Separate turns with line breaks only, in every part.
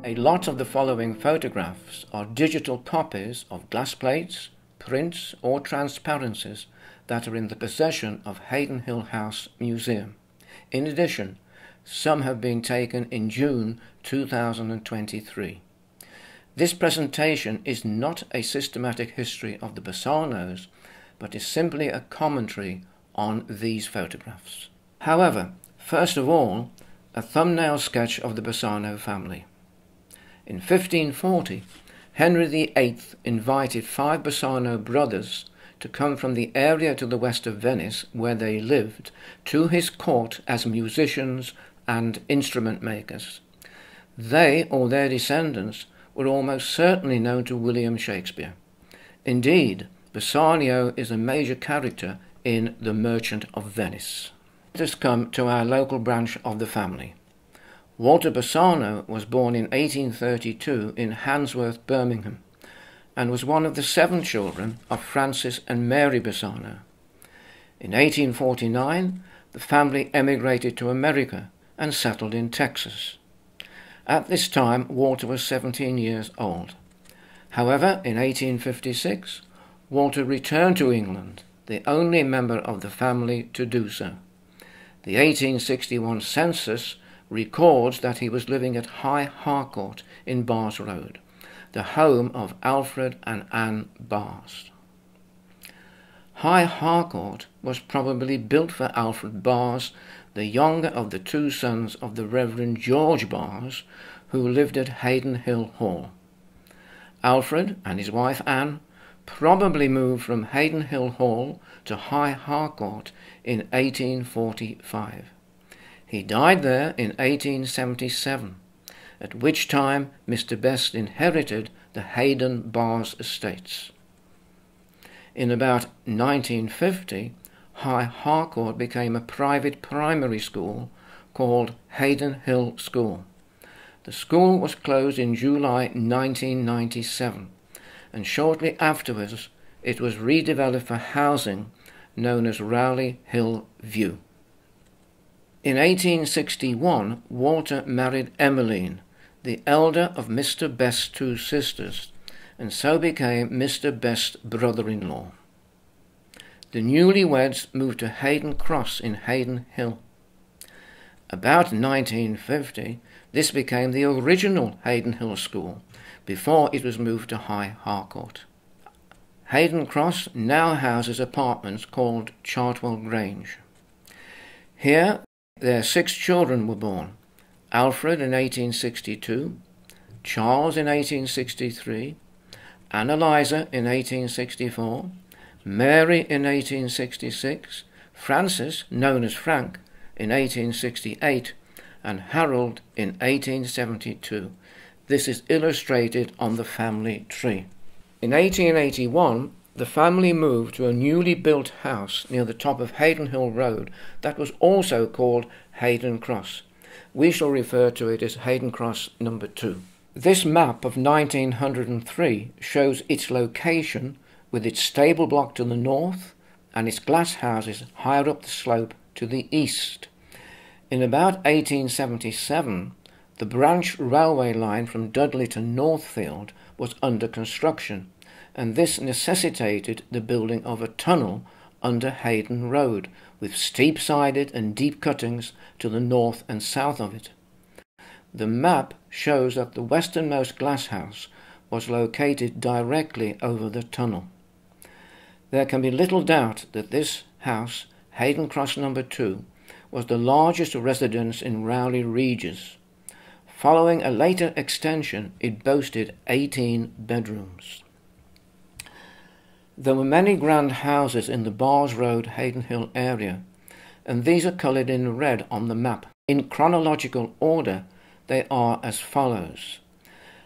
A lot of the following photographs are digital copies of glass plates, prints or transparencies that are in the possession of Haden Hill House Museum. In addition, some have been taken in June 2023. This presentation is not a systematic history of the Bassanos, but is simply a commentary on these photographs. However, first of all, a thumbnail sketch of the Bassano family. In 1540, Henry VIII invited 5 Bassano brothers to come from the area to the west of Venice, where they lived, to his court as musicians and instrument makers. They, or their descendants, were almost certainly known to William Shakespeare. Indeed, Bassanio is a major character in The Merchant of Venice. Let us come to our local branch of the family. Walter Bassano was born in 1832 in Handsworth, Birmingham, and was one of the 7 children of Francis and Mary Bassano. In 1849, the family emigrated to America and settled in Texas. At this time, Walter was 17 years old. However, in 1856, Walter returned to England, the only member of the family to do so. The 1861 census records that he was living at High Harcourt in Bars Road, the home of Alfred and Anne Bars. High Harcourt was probably built for Alfred Bars, the younger of the 2 sons of the Reverend George Bars, who lived at Haden Hill Hall. Alfred and his wife Anne probably moved from Haden Hill Hall to High Harcourt in 1845. He died there in 1877, at which time Mr. Best inherited the Haden Bars estates. In about 1950, High Harcourt became a private primary school called Haden Hill School. The school was closed in July 1997, and shortly afterwards it was redeveloped for housing known as Rowley Hill View. In 1861, Walter married Emmeline, the elder of Mr. Best's 2 sisters, and so became Mr. Best's brother-in-law. The newlyweds moved to Haden Cross in Haden Hill. About 1950, this became the original Haden Hill School, before it was moved to High Harcourt. Haden Cross now houses apartments called Chartwell Grange. Here, their 6 children were born: Alfred in 1862, Charles in 1863, Anne Eliza in 1864, Mary in 1866, Francis, known as Frank, in 1868, and Harold in 1872. This is illustrated on the family tree. In 1881, the family moved to a newly built house near the top of Haden Hill Road that was also called Haden Cross. We shall refer to it as Haden Cross No. 2. This map of 1903 shows its location with its stable block to the north and its glass houses higher up the slope to the east. In about 1877, the branch railway line from Dudley to Northfield was under construction, and this necessitated the building of a tunnel under Haden Road, with steep-sided and deep cuttings to the north and south of it. The map shows that the westernmost glasshouse was located directly over the tunnel. There can be little doubt that this house, Haden Cross No. 2, was the largest residence in Rowley Regis. Following a later extension, it boasted 18 bedrooms. There were many grand houses in the Bars Road, Haden Hill area, and these are coloured in red on the map. In chronological order, they are as follows: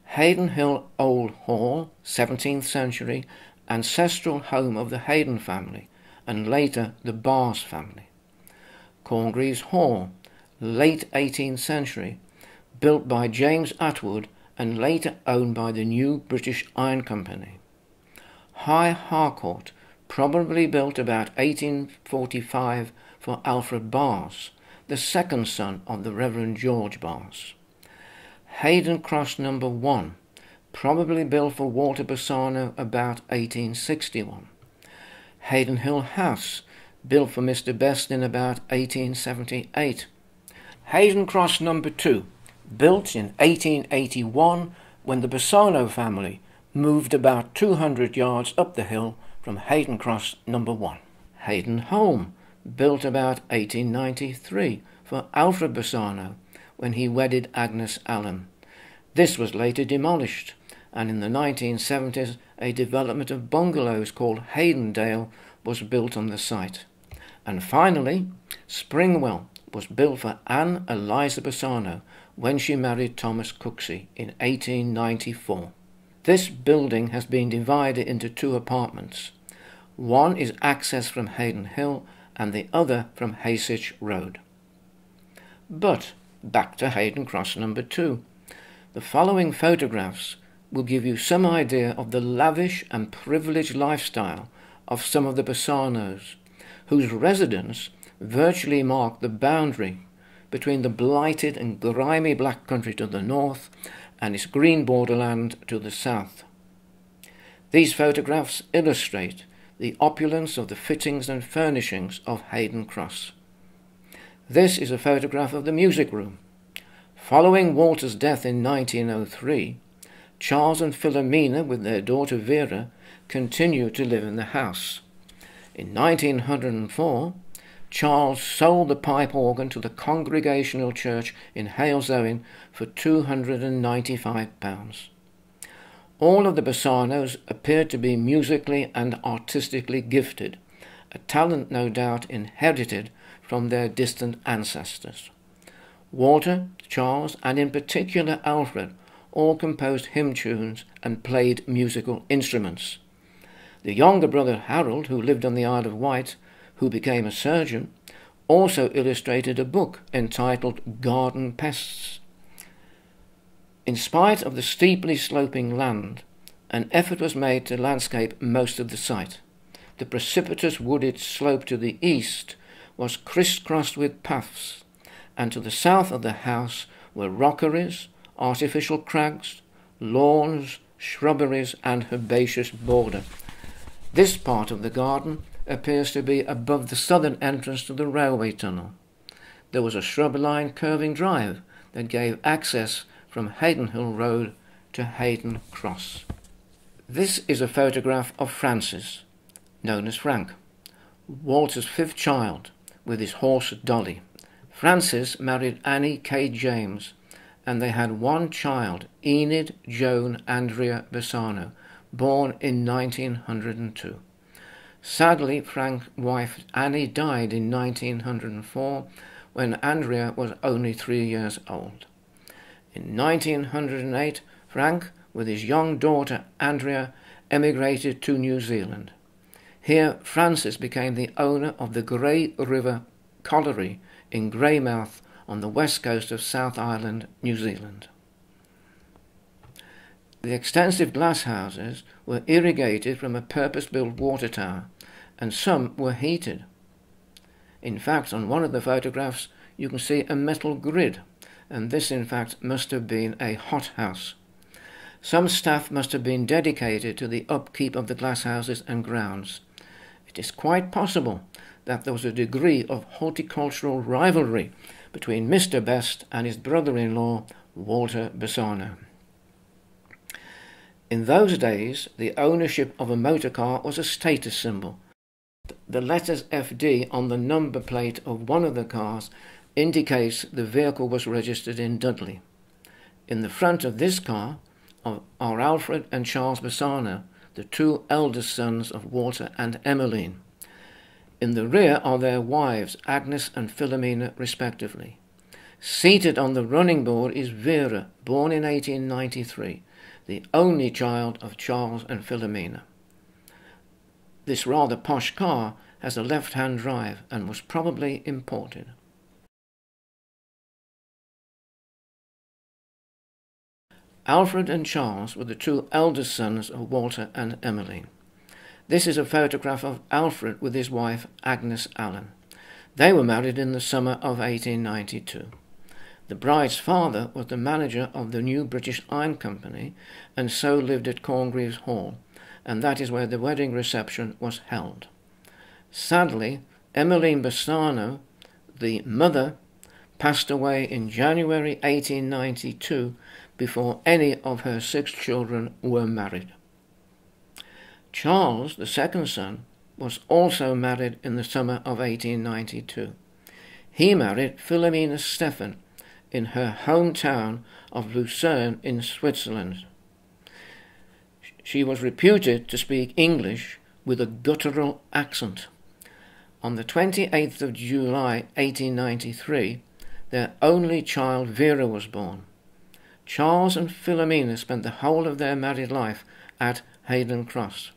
Haden Hill Old Hall, 17th century, ancestral home of the Haden family, and later the Bars family. Corngreaves Hall, late 18th century, built by James Atwood and later owned by the New British Iron Company. High Harcourt, probably built about 1845 for Alfred Bars, the second son of the Reverend George Bars. Haden Cross number 1, probably built for Walter Bassano about 1861. Haden Hill House, built for Mr. Best in about 1878. Haden Cross number 2, built in 1881 when the Bassano family moved about 200 yards up the hill from Haden Cross number 1. Haden Home, built about 1893 for Alfred Bassano when he wedded Agnes Allen. This was later demolished, and in the 1970s a development of bungalows called Haydendale was built on the site. And finally, Springwell was built for Anne Eliza Bassano when she married Thomas Cooksey in 1894. This building has been divided into 2 apartments. One is access from Haden Hill and the other from Haysitch Road. But back to Haden Cross number 2. The following photographs will give you some idea of the lavish and privileged lifestyle of some of the Bassanos, whose residence virtually marked the boundary between the blighted and grimy Black Country to the north and its green borderland to the south. These photographs illustrate the opulence of the fittings and furnishings of Haden Cross. This is a photograph of the music room. Following Walter's death in 1903, Charles and Philomena, with their daughter Vera, continued to live in the house. In 1904, Charles sold the pipe organ to the Congregational Church in Halesowen for £295. All of the Bassanos appeared to be musically and artistically gifted, a talent no doubt inherited from their distant ancestors. Walter, Charles, and in particular Alfred, all composed hymn tunes and played musical instruments. The younger brother Harold, who lived on the Isle of Wight, who became a surgeon, also illustrated a book entitled Garden Pests. In spite of the steeply sloping land, an effort was made to landscape most of the site. The precipitous wooded slope to the east was crisscrossed with paths, and to the south of the house were rockeries, artificial crags, lawns, shrubberies, and herbaceous border. This part of the garden appears to be above the southern entrance to the railway tunnel. There was a shrub-lined curving drive that gave access from Haden Hill Road to Haden Cross. This is a photograph of Francis, known as Frank, Walter's 5th child, with his horse Dolly. Francis married Annie K. James, and they had one child, Enid Joan Andrea Bassano, born in 1902. Sadly, Frank's wife Annie died in 1904 when Andrea was only 3 years old. In 1908, Frank, with his young daughter Andrea, emigrated to New Zealand. Here, Francis became the owner of the Grey River Colliery in Greymouth on the west coast of South Island, New Zealand. The extensive glass houses were irrigated from a purpose-built water tower, and some were heated. In fact, on one of the photographs you can see a metal grid, and this in fact must have been a hothouse. Some staff must have been dedicated to the upkeep of the glass houses and grounds. It is quite possible that there was a degree of horticultural rivalry between Mr. Best and his brother-in-law, Walter Bassano. In those days, the ownership of a motor car was a status symbol. The letters FD on the number plate of one of the cars indicates the vehicle was registered in Dudley. In the front of this car are Alfred and Charles Bassano, the 2 eldest sons of Walter and Emmeline. In the rear are their wives, Agnes and Philomena, respectively. Seated on the running board is Vera, born in 1893, the only child of Charles and Philomena. This rather posh car has a left-hand drive and was probably imported. Alfred and Charles were the 2 eldest sons of Walter and Emmeline. This is a photograph of Alfred with his wife Agnes Allen. They were married in the summer of 1892. The bride's father was the manager of the New British Iron Company and so lived at Corngreaves Hall, and that is where the wedding reception was held. Sadly, Emmeline Bassano, the mother, passed away in January 1892 before any of her 6 children were married. Charles, the second son, was also married in the summer of 1892. He married Philomena Stephan in her hometown of Lucerne in Switzerland. She was reputed to speak English with a guttural accent. On the 28th of July 1893, their only child Vera was born. Charles and Philomena spent the whole of their married life at Haden Cross.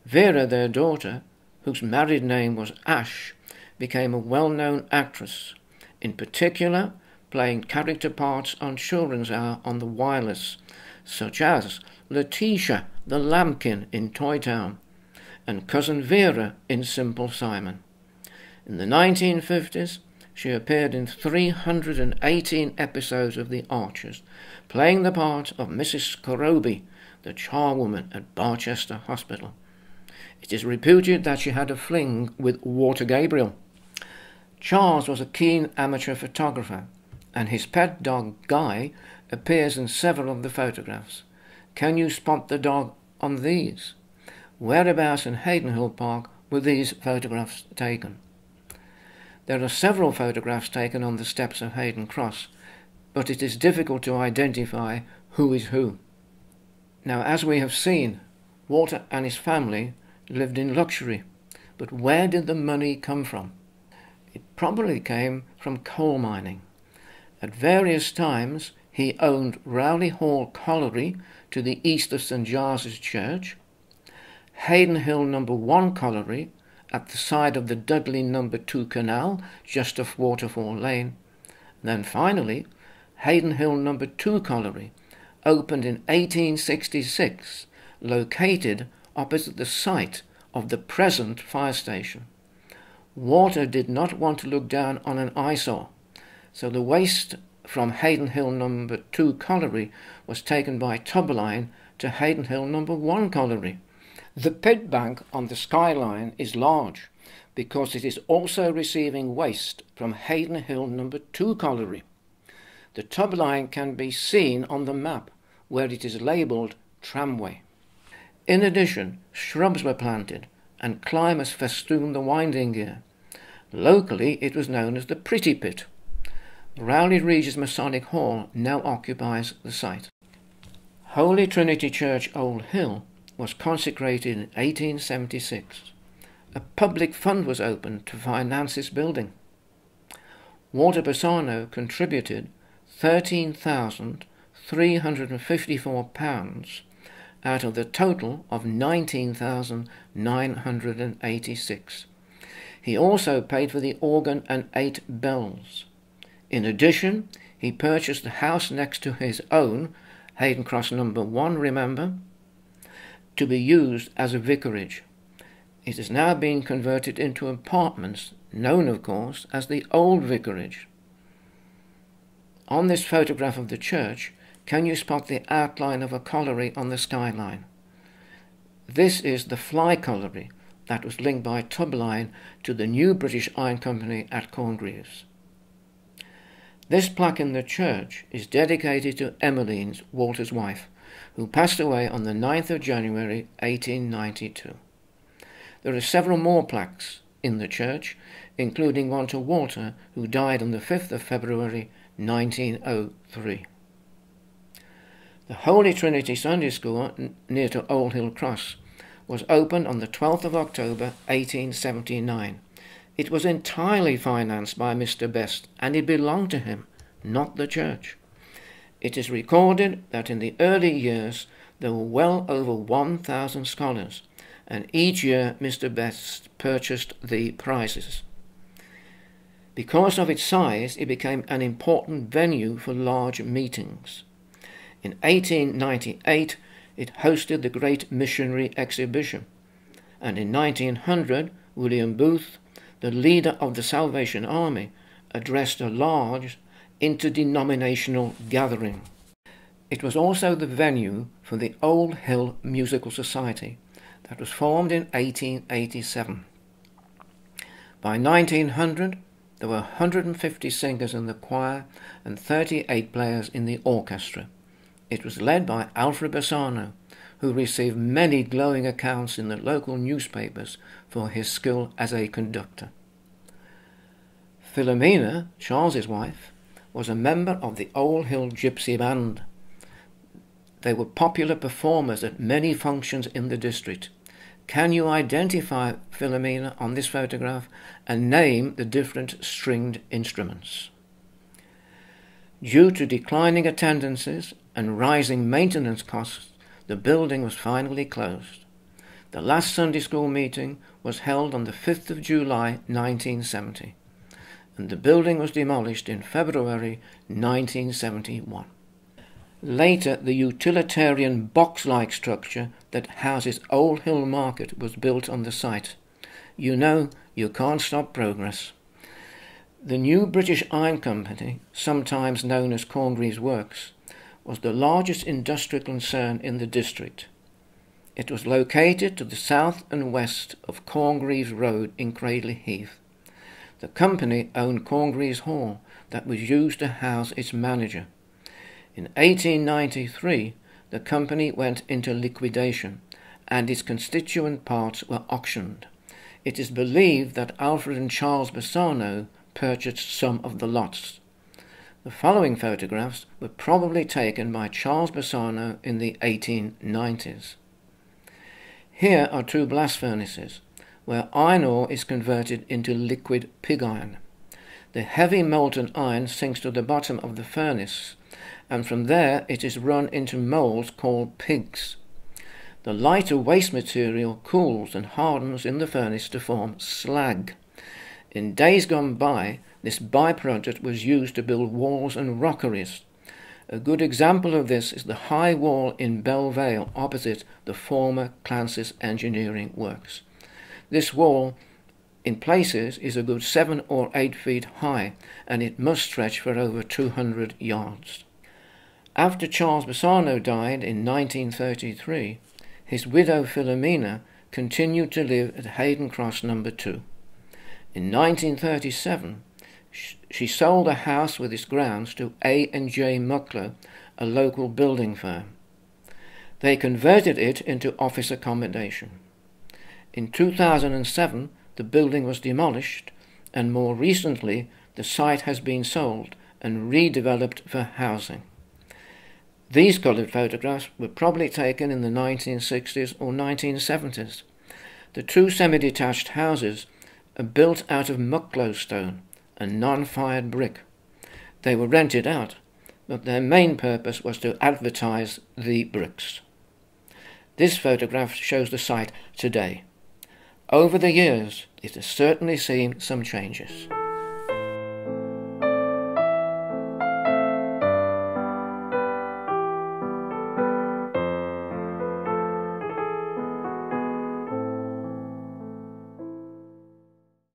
Vera, their daughter, whose married name was Ash, became a well-known actress, in particular playing character parts on Children's Hour on the wireless, such as Letitia the Lambkin in Toy Town and Cousin Vera in Simple Simon. In the 1950s, she appeared in 318 episodes of The Archers, playing the part of Mrs. Coroby, the charwoman at Barchester Hospital. It is reputed that she had a fling with Walter Gabriel. Charles was a keen amateur photographer, and his pet dog Guy appears in several of the photographs. Can you spot the dog on these? Whereabouts in Hadenhill Park were these photographs taken? There are several photographs taken on the steps of Haden Cross, but it is difficult to identify who is who. Now, as we have seen, Walter and his family lived in luxury, but where did the money come from? It probably came from coal mining. At various times he owned Rowley Hall Colliery to the east of St Giles's Church, Hadenhill No. 1 Colliery at the side of the Dudley No. 2 Canal just off Waterfall Lane, then finally Hadenhill No. 2 Colliery, opened in 1866, located opposite the site of the present fire station. Walter did not want to look down on an eyesore, so the waste from Hadenhill No. 2 Colliery was taken by tub line to Hadenhill No. 1 Colliery. The pit bank on the skyline is large because it is also receiving waste from Hadenhill No. 2 Colliery. The tub line can be seen on the map where it is labelled tramway. In addition, shrubs were planted and climbers festooned the winding gear. Locally it was known as the Pretty Pit. Rowley Regis Masonic Hall now occupies the site. Holy Trinity Church Old Hill was consecrated in 1876. A public fund was opened to finance its building. Walter Bassano contributed £13,354 out of the total of £19,986. He also paid for the organ and 8 bells. In addition, he purchased the house next to his own, Haden Cross No. 1, remember, to be used as a vicarage. It is now being converted into apartments, known of course as the Old Vicarage. On this photograph of the church, can you spot the outline of a colliery on the skyline? This is the Fly Colliery that was linked by tub line to the New British Iron Company at Corngreaves. This plaque in the church is dedicated to Emmeline's, Walter's wife, who passed away on the 9th of January 1892. There are several more plaques in the church, including one to Walter, who died on the 5th of February 1903. The Holy Trinity Sunday School near to Old Hill Cross was opened on the 12th of October 1879. It was entirely financed by Mr. Best, and it belonged to him, not the church. It is recorded that in the early years there were well over 1,000 scholars, and each year Mr. Best purchased the prizes. Because of its size, it became an important venue for large meetings. In 1898, it hosted the Great Missionary Exhibition, and in 1900, William Booth, the leader of the Salvation Army, addressed a large interdenominational gathering. It was also the venue for the Old Hill Musical Society that was formed in 1887. By 1900, there were 150 singers in the choir and 38 players in the orchestra. It was led by Alfred Bassano, who received many glowing accounts in the local newspapers for his skill as a conductor. Philomena, Charles's wife, was a member of the Old Hill Gypsy Band. They were popular performers at many functions in the district. Can you identify Philomena on this photograph and name the different stringed instruments? Due to declining attendances and rising maintenance costs, the building was finally closed. The last Sunday school meeting was held on the 5th of July 1970, and the building was demolished in February 1971. Later, the utilitarian box-like structure that houses Old Hill Market was built on the site. You know, you can't stop progress. The new British Iron Company, sometimes known as Corngreaves Works, was the largest industrial concern in the district. It was located to the south and west of Corngreaves Road in Cradley Heath. The company owned Corngreaves Hall that was used to house its manager. In 1893, the company went into liquidation and its constituent parts were auctioned. It is believed that Alfred and Charles Bassano purchased some of the lots. The following photographs were probably taken by Charles Bassano in the 1890s. Here are two blast furnaces, where iron ore is converted into liquid pig iron. The heavy molten iron sinks to the bottom of the furnace, and from there it is run into moulds called pigs. The lighter waste material cools and hardens in the furnace to form slag. In days gone by, this byproduct was used to build walls and rockeries. A good example of this is the high wall in Belle Vale opposite the former Clancy's Engineering Works. This wall, in places, is a good 7 or 8 feet high, and it must stretch for over 200 yards. After Charles Bassano died in 1933, his widow Philomena continued to live at Haden Cross No. 2. In 1937, she sold a house with its grounds to A&J Mucklow, a local building firm. They converted it into office accommodation. In 2007, the building was demolished, and more recently, the site has been sold and redeveloped for housing. These coloured photographs were probably taken in the 1960s or 1970s. The two semi-detached houses are built out of Mucklow stone and non-fired brick. They were rented out, but their main purpose was to advertise the bricks. This photograph shows the site today. Over the years, it has certainly seen some changes.